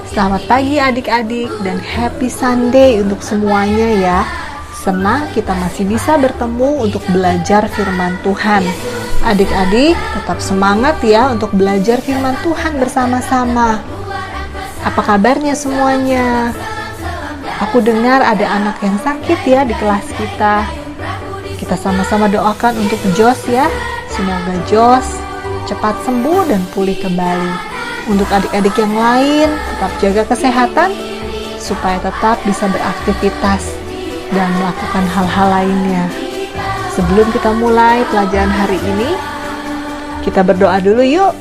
Selamat pagi adik-adik dan happy Sunday untuk semuanya ya. Senang kita masih bisa bertemu untuk belajar firman Tuhan. Adik-adik tetap semangat ya untuk belajar firman Tuhan bersama-sama. Apa kabarnya semuanya? Aku dengar ada anak yang sakit ya di kelas kita. Kita sama-sama doakan untuk Jos ya. Semoga Jos cepat sembuh dan pulih kembali. Untuk adik-adik yang lain, tetap jaga kesehatan supaya tetap bisa beraktivitas dan melakukan hal-hal lainnya. Sebelum kita mulai pelajaran hari ini, kita berdoa dulu yuk.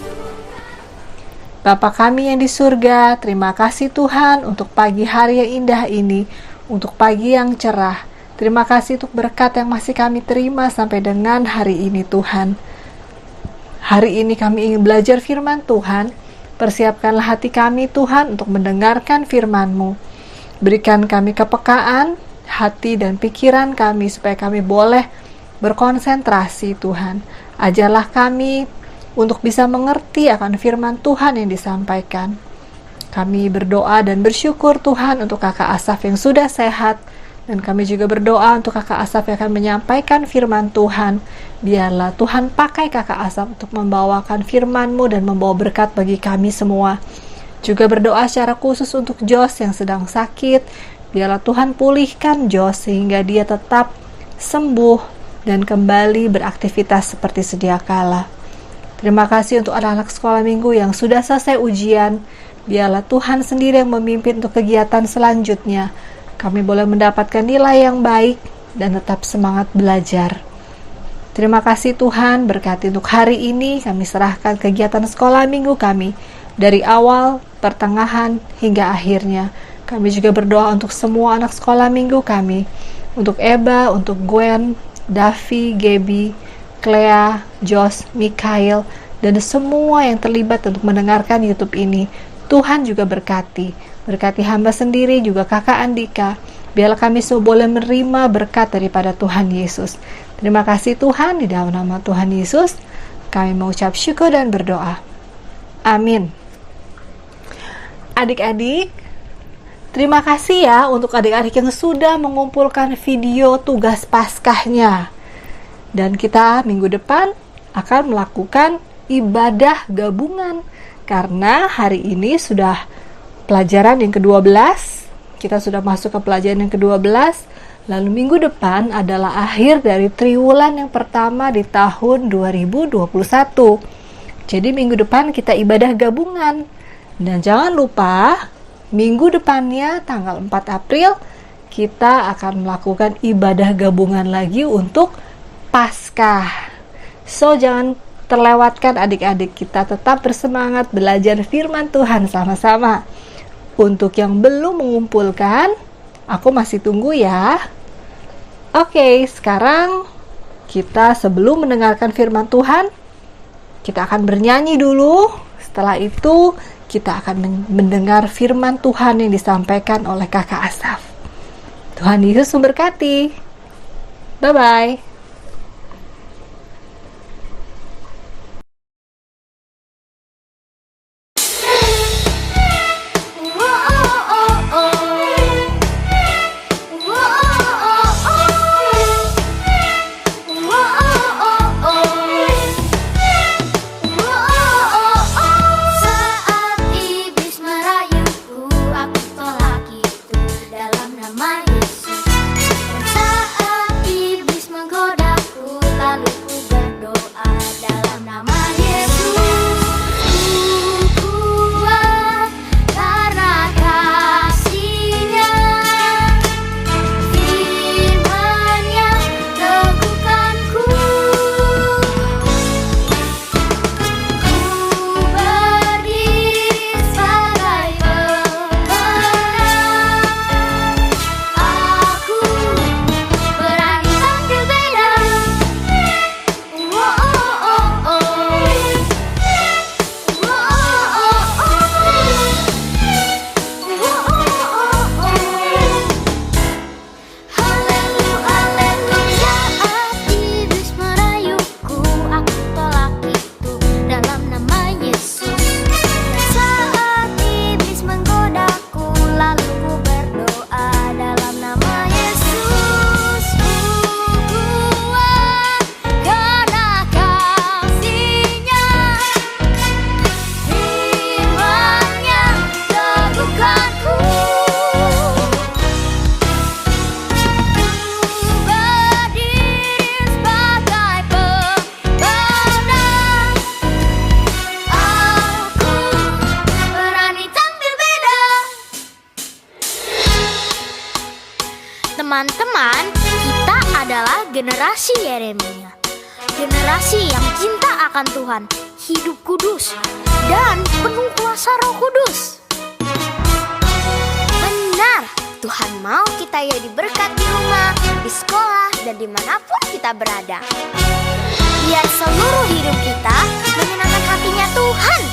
Bapa kami yang di surga, terima kasih Tuhan untuk pagi hari yang indah ini, untuk pagi yang cerah. Terima kasih untuk berkat yang masih kami terima sampai dengan hari ini Tuhan. Hari ini kami ingin belajar firman Tuhan. Persiapkanlah hati kami Tuhan untuk mendengarkan firman-Mu. Berikan kami kepekaan, hati dan pikiran kami supaya kami boleh berkonsentrasi Tuhan. Ajarlah kami untuk bisa mengerti akan firman Tuhan yang disampaikan. Kami berdoa dan bersyukur Tuhan untuk kakak Asaf yang sudah sehat. Dan kami juga berdoa untuk kakak Asaf yang akan menyampaikan firman Tuhan. Biarlah Tuhan pakai kakak Asaf untuk membawakan firman-Mu dan membawa berkat bagi kami semua. Juga berdoa secara khusus untuk Jos yang sedang sakit. Biarlah Tuhan pulihkan Jos sehingga dia tetap sembuh dan kembali beraktivitas seperti sedia kala. Terima kasih untuk anak-anak sekolah minggu yang sudah selesai ujian. Biarlah Tuhan sendiri yang memimpin untuk kegiatan selanjutnya. Kami boleh mendapatkan nilai yang baik dan tetap semangat belajar. Terima kasih Tuhan, berkati untuk hari ini kami serahkan kegiatan sekolah minggu kami dari awal, pertengahan, hingga akhirnya. Kami juga berdoa untuk semua anak sekolah minggu kami, untuk Eba, untuk Gwen, Davi, Gaby, Clea, Jos, Mikael, dan semua yang terlibat untuk mendengarkan YouTube ini. Tuhan juga berkati hamba sendiri, juga kakak Andika. Biarlah kami semua boleh menerima berkat daripada Tuhan Yesus. Terima kasih Tuhan, di dalam nama Tuhan Yesus kami mengucap syukur dan berdoa. Amin. Adik-adik, terima kasih ya untuk adik-adik yang sudah mengumpulkan video tugas Paskahnya. Dan kita minggu depan akan melakukan ibadah gabungan karena hari ini sudah pelajaran yang ke-12, kita sudah masuk ke pelajaran yang ke-12, lalu minggu depan adalah akhir dari triwulan yang pertama di tahun 2021. Jadi minggu depan kita ibadah gabungan. Dan jangan lupa, minggu depannya tanggal 4 April, kita akan melakukan ibadah gabungan lagi untuk Paskah. So, jangan terlewatkan adik-adik, kita tetap bersemangat belajar firman Tuhan sama-sama. Untuk yang belum mengumpulkan, aku masih tunggu ya. Oke, sekarang kita sebelum mendengarkan firman Tuhan, kita akan bernyanyi dulu. Setelah itu, kita akan mendengar firman Tuhan yang disampaikan oleh kakak Asaf. Tuhan Yesus memberkati. Bye-bye. Dalam nama Yesus, dan saat iblis menggoda Teman-teman, kita adalah generasi Yeremia. Generasi yang cinta akan Tuhan, hidup kudus, dan penuh kuasa Roh Kudus. Benar, Tuhan mau kita jadi berkat di rumah, di sekolah, dan dimanapun kita berada. Biar seluruh hidup kita menyenangkan hatinya Tuhan.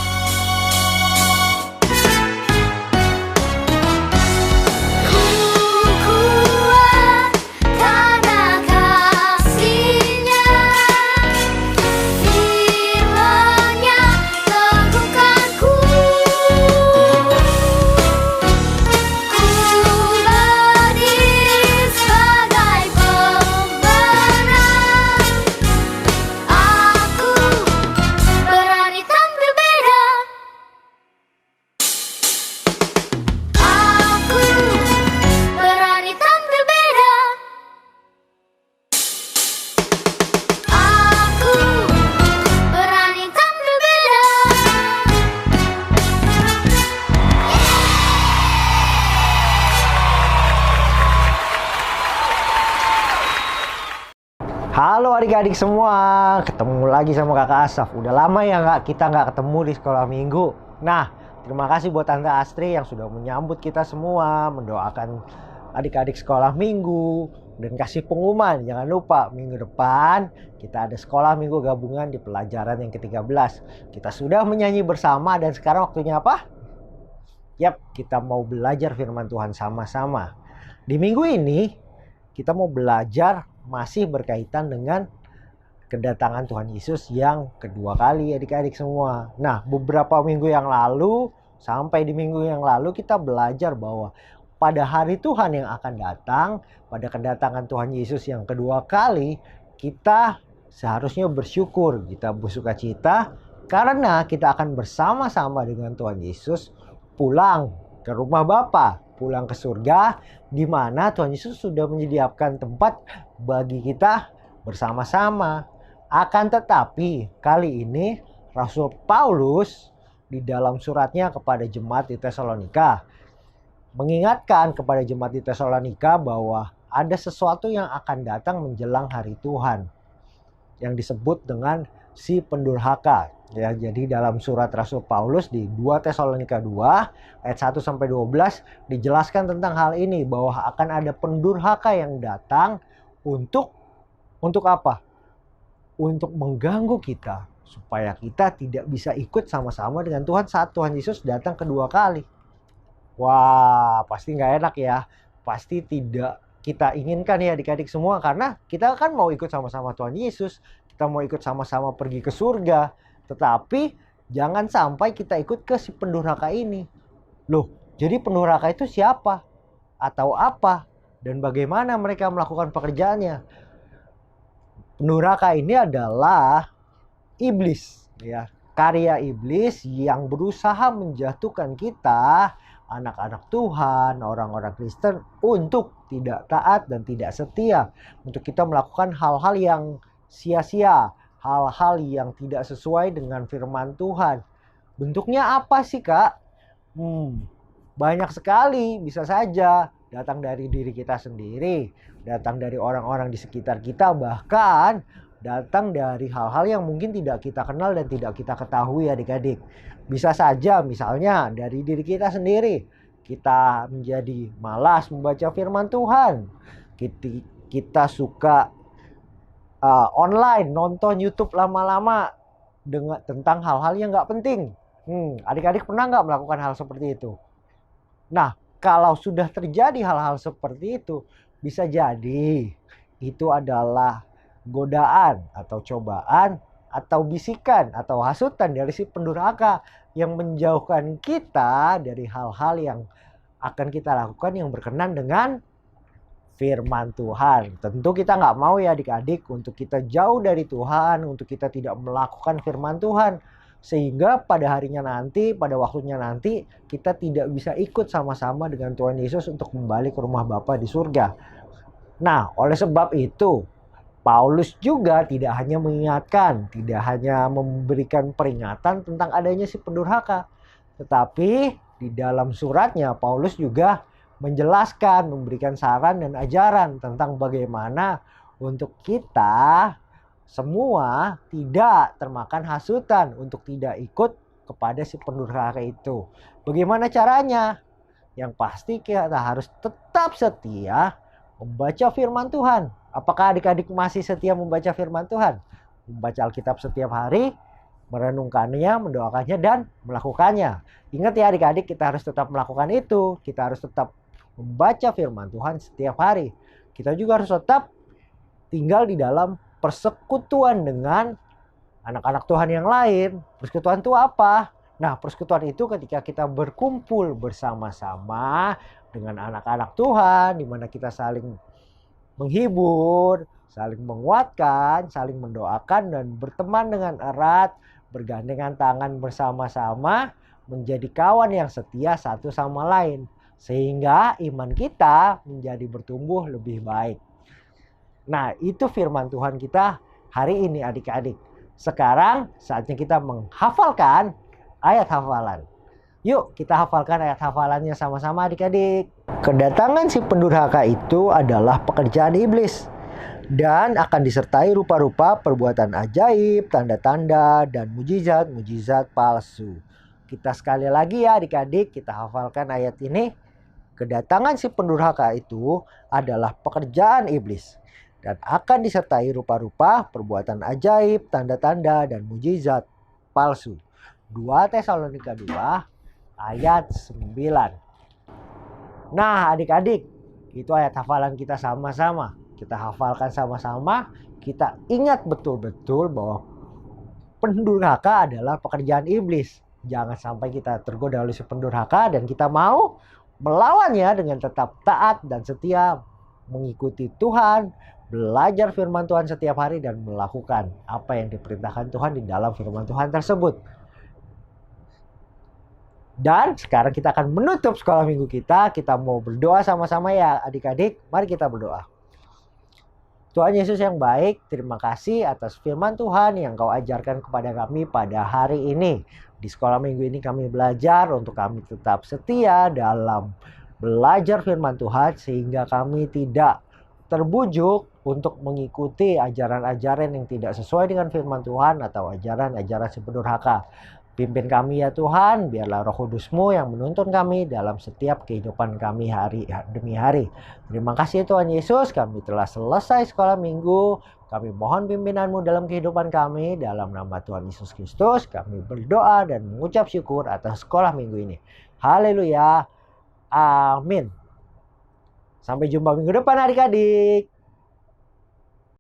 Halo adik-adik semua, ketemu lagi sama Kakak Asaf. Udah lama ya kita nggak ketemu di sekolah minggu. Nah, terima kasih buat Tante Astri yang sudah menyambut kita semua, mendoakan adik-adik sekolah minggu, dan kasih pengumuman. Jangan lupa, minggu depan kita ada sekolah minggu gabungan di pelajaran yang ke-13. Kita sudah menyanyi bersama dan sekarang waktunya apa? Yap, kita mau belajar firman Tuhan sama-sama. Di minggu ini, kita mau belajar masih berkaitan dengan kedatangan Tuhan Yesus yang kedua kali adik-adik semua. Nah, beberapa minggu yang lalu sampai di minggu yang lalu kita belajar bahwa pada hari Tuhan yang akan datang, pada kedatangan Tuhan Yesus yang kedua kali, kita seharusnya bersyukur, kita bersukacita karena kita akan bersama-sama dengan Tuhan Yesus pulang ke rumah Bapa, pulang ke surga, di mana Tuhan Yesus sudah menyediakan tempat bagi kita bersama-sama. Akan tetapi kali ini Rasul Paulus di dalam suratnya kepada jemaat di Tesalonika mengingatkan kepada jemaat di Tesalonika bahwa ada sesuatu yang akan datang menjelang hari Tuhan yang disebut dengan si pendurhaka. Ya, jadi dalam surat Rasul Paulus di 2 Tesalonika 2 ayat 1 sampai 12 dijelaskan tentang hal ini, bahwa akan ada pendurhaka yang datang untuk apa? Untuk mengganggu kita supaya kita tidak bisa ikut sama-sama dengan Tuhan saat Tuhan Yesus datang kedua kali. Wah, pasti nggak enak ya. Pasti tidak kita inginkan ya adik-adik semua, karena kita kan mau ikut sama-sama Tuhan Yesus. Kita mau ikut sama-sama pergi ke surga. Tetapi jangan sampai kita ikut ke si pendurhaka ini. Loh, jadi pendurhaka itu siapa? Atau apa? Dan bagaimana mereka melakukan pekerjaannya? Pendurhaka ini adalah iblis, ya. Karya iblis yang berusaha menjatuhkan kita, anak-anak Tuhan, orang-orang Kristen, untuk tidak taat dan tidak setia. Untuk kita melakukan hal-hal yang sia-sia, hal-hal yang tidak sesuai dengan firman Tuhan. Bentuknya apa sih, Kak? Banyak sekali, bisa saja datang dari diri kita sendiri, datang dari orang-orang di sekitar kita, bahkan datang dari hal-hal yang mungkin tidak kita kenal dan tidak kita ketahui adik-adik. Bisa saja misalnya dari diri kita sendiri, kita menjadi malas membaca firman Tuhan. Kita suka online, nonton YouTube lama-lama dengan tentang hal-hal yang nggak penting. Adik-adik pernah nggak melakukan hal seperti itu? Nah, kalau sudah terjadi hal-hal seperti itu, bisa jadi itu adalah godaan atau cobaan atau bisikan atau hasutan dari si pendurhaka yang menjauhkan kita dari hal-hal yang akan kita lakukan yang berkenan dengan firman Tuhan. Tentu kita nggak mau ya adik-adik untuk kita jauh dari Tuhan, untuk kita tidak melakukan firman Tuhan. Sehingga pada harinya nanti, pada waktunya nanti, kita tidak bisa ikut sama-sama dengan Tuhan Yesus untuk kembali ke rumah Bapa di surga. Nah, oleh sebab itu, Paulus juga tidak hanya mengingatkan, tidak hanya memberikan peringatan tentang adanya si pendurhaka. Tetapi di dalam suratnya, Paulus juga menjelaskan, memberikan saran dan ajaran tentang bagaimana untuk kita semua tidak termakan hasutan untuk tidak ikut kepada si pendurhaka itu. Bagaimana caranya? Yang pasti kita harus tetap setia membaca firman Tuhan. Apakah adik-adik masih setia membaca firman Tuhan? Membaca Alkitab setiap hari, merenungkannya, mendoakannya, dan melakukannya. Ingat ya adik-adik, kita harus tetap melakukan itu. Kita harus tetap membaca firman Tuhan setiap hari. Kita juga harus tetap tinggal di dalam persekutuan dengan anak-anak Tuhan yang lain. Persekutuan itu apa? Nah, persekutuan itu ketika kita berkumpul bersama-sama dengan anak-anak Tuhan, di mana kita saling menghibur, saling menguatkan, saling mendoakan, dan berteman dengan erat, bergandengan tangan bersama-sama, menjadi kawan yang setia satu sama lain. Sehingga iman kita menjadi bertumbuh lebih baik. Nah, itu firman Tuhan kita hari ini adik-adik. Sekarang saatnya kita menghafalkan ayat hafalan. Yuk kita hafalkan ayat hafalannya sama-sama adik-adik. Kedatangan si pendurhaka itu adalah pekerjaan iblis dan akan disertai rupa-rupa perbuatan ajaib, tanda-tanda, dan mujizat-mujizat palsu. Kita sekali lagi ya adik-adik, kita hafalkan ayat ini. Kedatangan si pendurhaka itu adalah pekerjaan iblis dan akan disertai rupa-rupa perbuatan ajaib, tanda-tanda, dan mujizat palsu. 2 Tesalonika 2 ayat 9. Nah adik-adik, itu ayat hafalan kita sama-sama. Kita hafalkan sama-sama. Kita ingat betul-betul bahwa pendurhaka adalah pekerjaan iblis. Jangan sampai kita tergoda oleh si pendurhaka dan kita mau melawannya dengan tetap taat dan setia mengikuti Tuhan, belajar firman Tuhan setiap hari, dan melakukan apa yang diperintahkan Tuhan di dalam firman Tuhan tersebut. Dan sekarang kita akan menutup sekolah minggu kita. Kita mau berdoa sama-sama ya adik-adik. Mari kita berdoa. Tuhan Yesus yang baik, terima kasih atas firman Tuhan yang Kau ajarkan kepada kami pada hari ini. Di sekolah minggu ini kami belajar untuk kami tetap setia dalam belajar firman Tuhan, sehingga kami tidak terbujuk untuk mengikuti ajaran-ajaran yang tidak sesuai dengan firman Tuhan atau ajaran-ajaran si pendurhaka. Pimpin kami ya Tuhan, biarlah Roh Kudus-Mu yang menuntun kami dalam setiap kehidupan kami hari demi hari. Terima kasih Tuhan Yesus, kami telah selesai sekolah minggu. Kami mohon pimpinan-Mu dalam kehidupan kami. Dalam nama Tuhan Yesus Kristus, kami berdoa dan mengucap syukur atas sekolah minggu ini. Haleluya. Amin. Sampai jumpa minggu depan adik-adik.